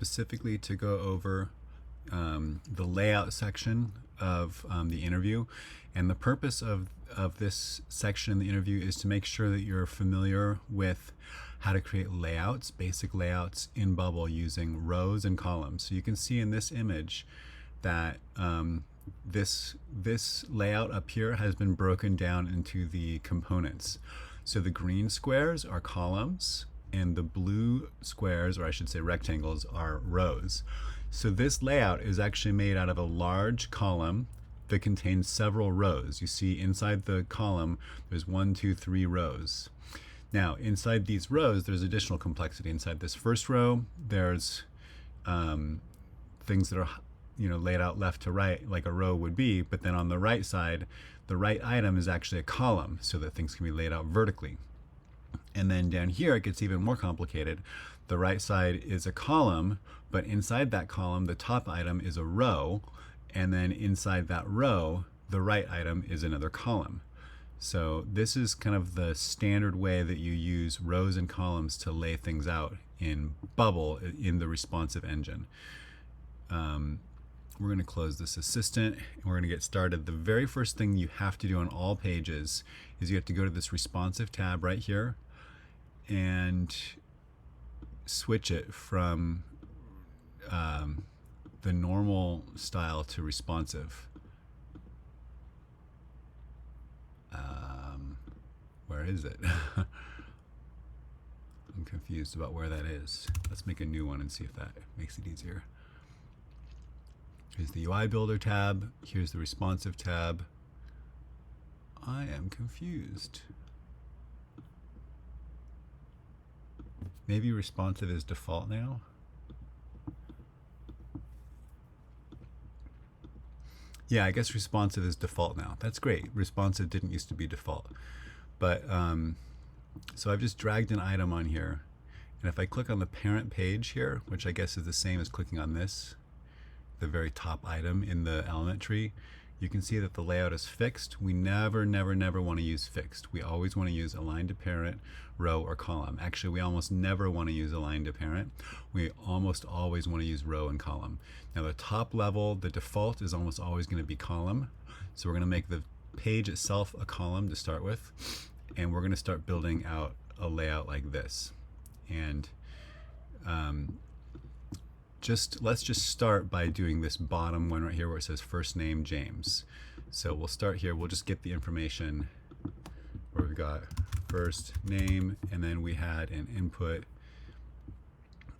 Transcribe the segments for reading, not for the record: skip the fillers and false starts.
specifically to go over the layout section of the interview. And the purpose of this section in the interview is to make sure that you're familiar with how to create layouts, basic layouts in Bubble using rows and columns. So you can see in this image that this layout up here has been broken down into the components. So the green squares are columns, and the blue squares, or I should say rectangles, are rows. So this layout is actually made out of a large column that contains several rows. You see inside the column, there's 1, 2, 3 rows. Now, inside these rows, there's additional complexity. Inside this first row, there's things that are laid out left to right like a row would be, but then on the right side, the right item is actually a column so that things can be laid out vertically. And then down here, it gets even more complicated. The right side is a column, but inside that column, the top item is a row, and then inside that row, the right item is another column. So this is kind of the standard way that you use rows and columns to lay things out in Bubble in the responsive engine. We're going to close this assistant and we're going to get started. The very first thing you have to do on all pages is you have to go to this responsive tab right here and switch it from the normal style to responsive. Where is it? I'm confused about where that is. Let's make a new one and see if that makes it easier. Here's the UI Builder tab. Here's the responsive tab. I am confused. Maybe responsive is default now? Yeah, I guess responsive is default now. That's great. Responsive didn't used to be default. But so I've just dragged an item on here. And if I click on the parent page here, which I guess is the same as clicking on this, the very top item in the element tree, you can see that the layout is fixed. We never want to use fixed. We always want to use align to parent, row, or column. Actually, we almost never want to use align to parent. We almost always want to use row and column. Now the top level, the default is almost always going to be column. So we're going to make the page itself a column to start with. And we're going to start building out a layout like this. And let's just start by doing this bottom one right here where it says first name James. So we'll start here. We'll just get the information where we've got first name, and then we had an input,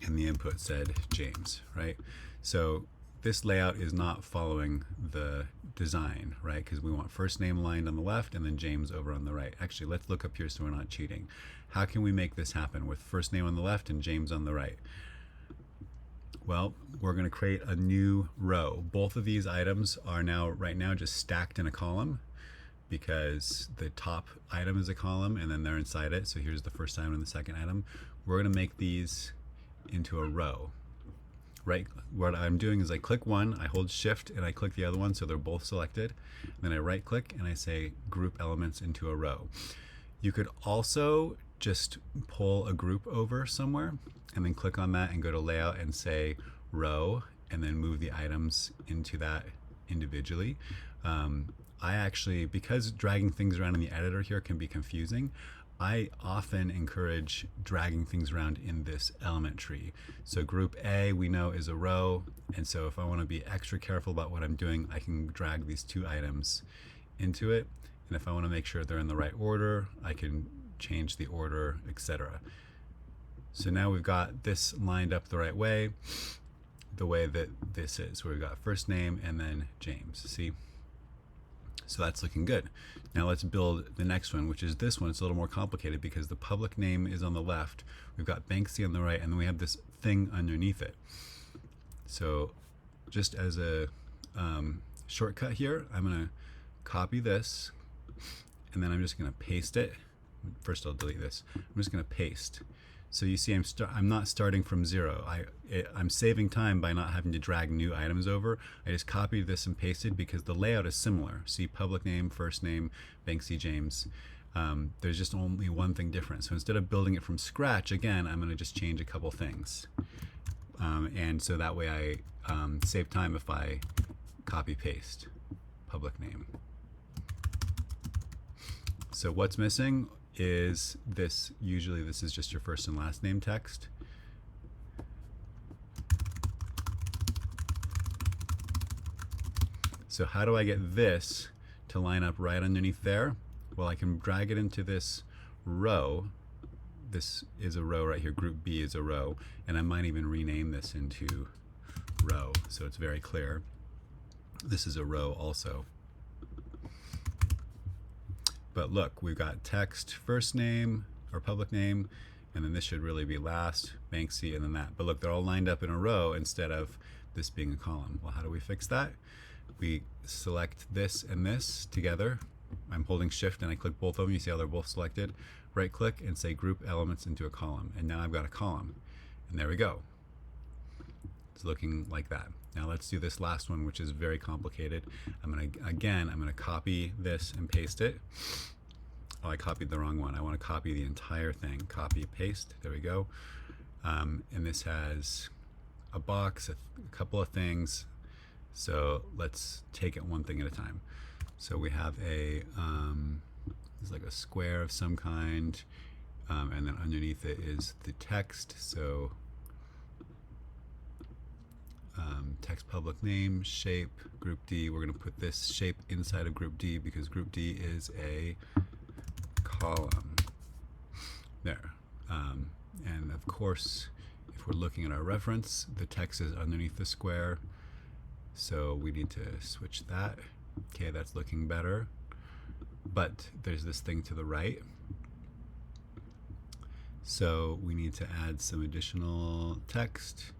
and the input said James, right? So this layout is not following the design, right? Because we want first name aligned on the left and then James over on the right. Actually, let's look up here so we're not cheating. How can we make this happen with first name on the left and James on the right? Well, we're going to create a new row. Both of these items are right now just stacked in a column because the top item is a column and then they're inside it. So here's the first item and the second item. We're going to make these into a row. Right, what I'm doing is I click one, I hold shift and I click the other one so they're both selected. And then I right click and I say group elements into a row. You could also just pull a group over somewhere and then click on that and go to layout and say row and then move the items into that individually. I actually, because dragging things around in the editor here can be confusing, I often encourage dragging things around in this element tree. So group A we know is a row, and so if I want to be extra careful about what I'm doing, I can drag these two items into it. And if I want to make sure they're in the right order, I can change the order, etc. So now we've got this lined up the right way, the way that this is, where we've got first name and then James. See? So that's looking good. Now let's build the next one, which is this one. It's a little more complicated because the public name is on the left. We've got Banksy on the right, and then we have this thing underneath it. So just as a shortcut here, I'm going to copy this, and then I'm just going to paste it. First, I'll delete this. I'm just going to paste. So you see, I'm not starting from zero. I'm saving time by not having to drag new items over. I just copied this and pasted because the layout is similar. See, public name, first name, Banksy James. There's just only one thing different. So instead of building it from scratch, again, I'm going to just change a couple things. And so that way I save time if I copy paste public name. So what's missing is this. Usually this is just your first and last name text. So how do I get this to line up right underneath there? Well, I can drag it into this row. This is a row right here. Group B is a row. And I might even rename this into row so it's very clear. This is a row also. But look, we've got text, first name, or public name, and then this should really be last, Banksy, and then that. But look, they're all lined up in a row instead of this being a column. Well, how do we fix that? We select this and this together. I'm holding shift and I click both of them. You see how they're both selected. Right click and say group elements into a column. And now I've got a column. And there we go. It's looking like that. Now let's do this last one, which is very complicated. I'm gonna copy this and paste it. Oh, I copied the wrong one. I want to copy the entire thing. Copy, paste. There we go. And this has a box, a couple of things. So let's take it one thing at a time. So we have a it's like a square of some kind, and then underneath it is the text. So text, public name, shape, group D. We're going to put this shape inside of group D because group D is a column. There. And of course, if we're looking at our reference, the text is underneath the square. So we need to switch that. Okay, that's looking better. But there's this thing to the right. So we need to add some additional text.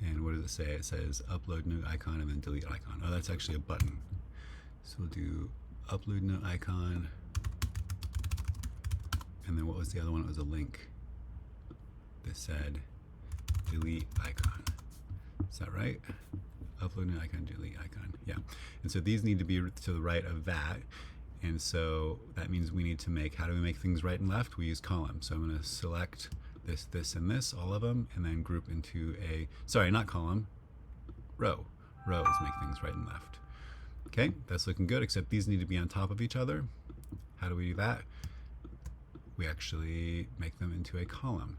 And what does it say? It says upload new icon and then delete icon. Oh, that's actually a button. So we'll do upload new icon. And then what was the other one? It was a link that said delete icon. Is that right? Upload new icon, delete icon. Yeah. And so these need to be to the right of that. And so that means we need to make, how do we make things right and left? We use columns. So I'm going to select this, this, and this, all of them, and then group into a, sorry, not column, row. Rows make things right and left. Okay, that's looking good, except these need to be on top of each other. How do we do that? We actually make them into a column.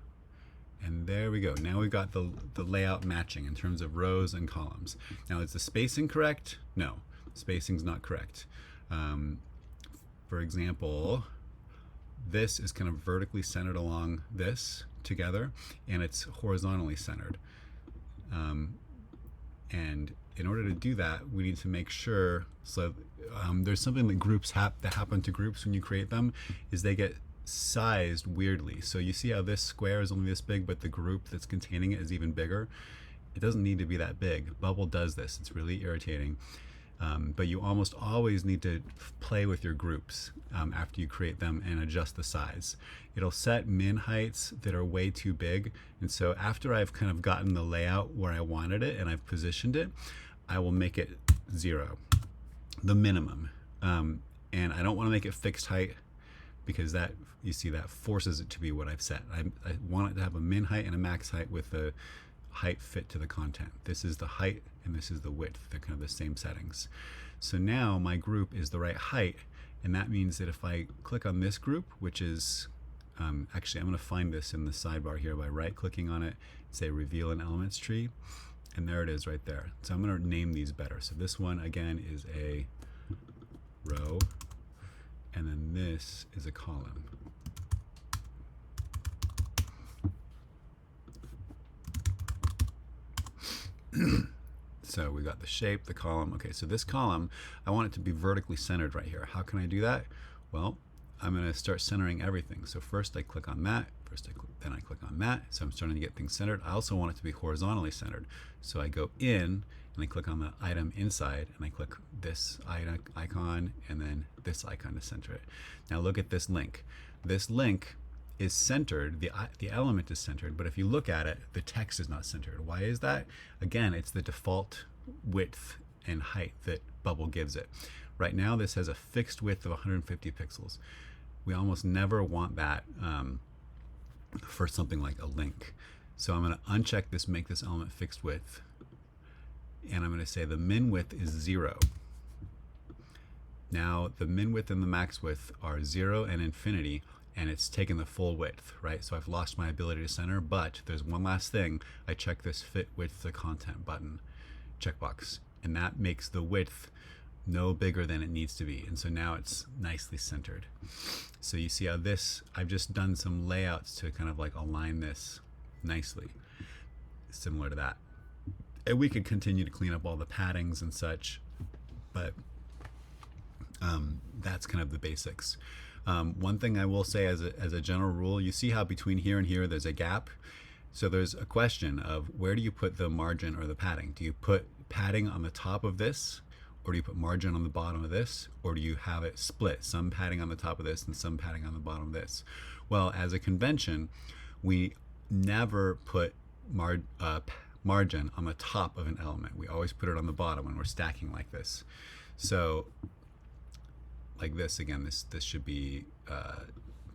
And there we go. Now we've got the layout matching in terms of rows and columns. Now, is the spacing correct? No, spacing's not correct. For example, this is kind of vertically centered along this together, and it's horizontally centered. And in order to do that, we need to make sure, so there's something that groups that happen to groups when you create them, is they get sized weirdly. So you see how this square is only this big, but the group that's containing it is even bigger. It doesn't need to be that big. Bubble does this. It's really irritating. But you almost always need to play with your groups after you create them and adjust the size. It'll set min heights that are way too big. And so after I've kind of gotten the layout where I wanted it and I've positioned it, I will make it 0, the minimum. And I don't want to make it fixed height because that, you see, that forces it to be what I've set. I want it to have a min height and a max height with the height fit to the content. This is the height and this is the width. They're kind of the same settings. So now my group is the right height, and that means that if I click on this group, which is, actually I'm going to find this in the sidebar here by right-clicking on it, say reveal an elements tree, and there it is right there. So I'm going to name these better. So this one again is a row, and then this is a column. So we got the shape, the column. Okay, so this column, I want it to be vertically centered right here. How can I do that? Well, I'm going to start centering everything. So first I click on that, then I click on that. So I'm starting to get things centered. I also want it to be horizontally centered. So I go in and I click on the item inside and I click this icon and then this icon to center it. Now look at this link. This link is centered, the element is centered, but if you look at it, the text is not centered. Why is that? Again, it's the default width and height that Bubble gives it. Right now, this has a fixed width of 150 pixels. We almost never want that for something like a link. So I'm going to uncheck this, make this element fixed width, and I'm going to say the min width is 0. Now the min width and the max width are 0 and infinity, and it's taken the full width, right? So I've lost my ability to center, but there's one last thing. I check this fit width to content button checkbox, and that makes the width no bigger than it needs to be. And so now it's nicely centered. So you see how this, I've just done some layouts to kind of like align this nicely, similar to that. And we could continue to clean up all the paddings and such, but that's kind of the basics. One thing I will say as a general rule, you see how between here and here there's a gap. So there's a question of where do you put the margin or the padding? Do you put padding on the top of this, or do you put margin on the bottom of this, or do you have it split, some padding on the top of this and some padding on the bottom of this? Well, as a convention, we never put margin on the top of an element. We always put it on the bottom when we're stacking like this. So like this, again, this should be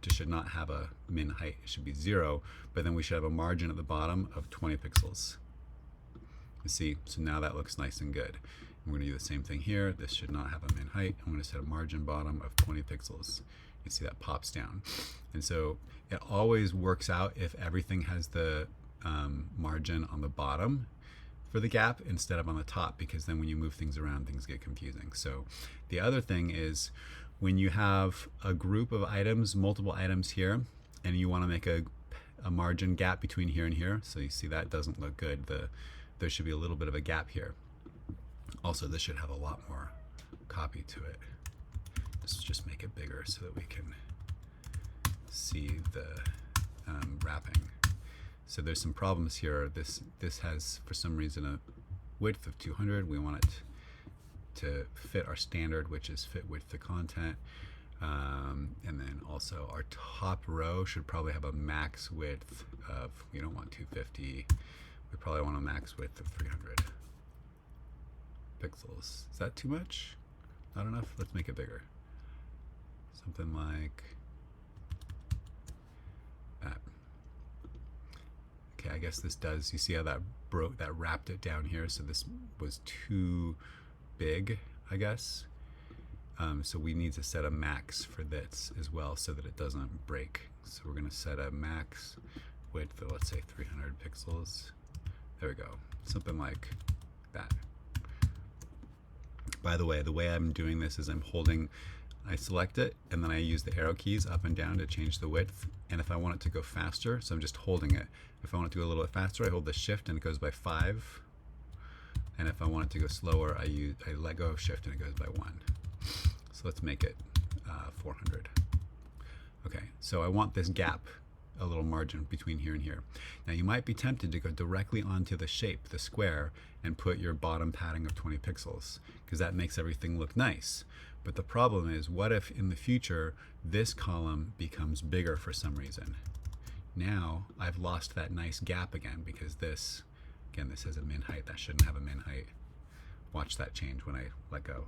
just should not have a min height. It should be 0, but then we should have a margin at the bottom of 20 pixels. You see, so now that looks nice and good. We're going to do the same thing here. This should not have a min height. I'm going to set a margin bottom of 20 pixels. You see that pops down. And so it always works out if everything has the margin on the bottom for the gap instead of on the top, because then when you move things around, things get confusing. So the other thing is when you have a group of items, multiple items here, and you want to make a margin gap between here and here, so you see that doesn't look good. There should be a little bit of a gap here. Also, this should have a lot more copy to it. Let's just make it bigger so that we can see the wrapping. So there's some problems here. This has, for some reason, a width of 200. We want it to fit our standard, which is fit width to content. And then also our top row should probably have a max width of, we don't want 250. We probably want a max width of 300 pixels. Is that too much? Not enough? Let's make it bigger. Something like that. Okay, I guess this does, you see how that wrapped it down here, so this was too big, I guess. So we need to set a max for this as well so that it doesn't break. So we're going to set a max width of, let's say, 300 pixels. There we go, something like that. By the way I'm doing this is I select it, and then I use the arrow keys up and down to change the width. And if I want it to go faster, so I'm just holding it. If I want it to go a little bit faster, I hold the shift and it goes by 5. And if I want it to go slower, I let go of shift and it goes by 1. So let's make it 400. Okay, so I want this gap, a little margin between here and here. Now you might be tempted to go directly onto the shape, the square, and put your bottom padding of 20 pixels, because that makes everything look nice. But the problem is, what if in the future this column becomes bigger for some reason? Now I've lost that nice gap again, because this, again, this has a min height. That shouldn't have a min height. Watch that change when I let go.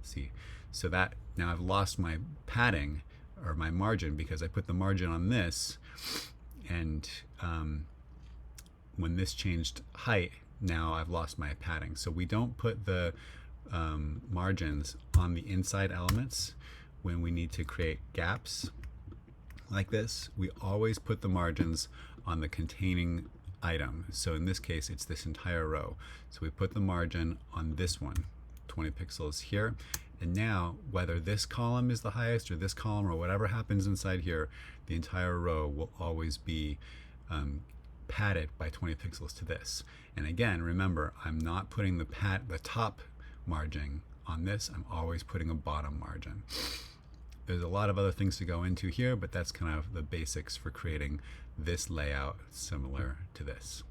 See, so that now I've lost my padding or my margin because I put the margin on this, and when this changed height, now I've lost my padding. So we don't put the margins on the inside elements when we need to create gaps like this. We always put the margins on the containing item. So in this case, it's this entire row. So we put the margin on this one, 20 pixels here. And now, whether this column is the highest or this column or whatever happens inside here, the entire row will always be padded by 20 pixels to this. And again, remember, I'm not putting the top margin on this. I'm always putting a bottom margin. There's a lot of other things to go into here, but that's kind of the basics for creating this layout similar to this.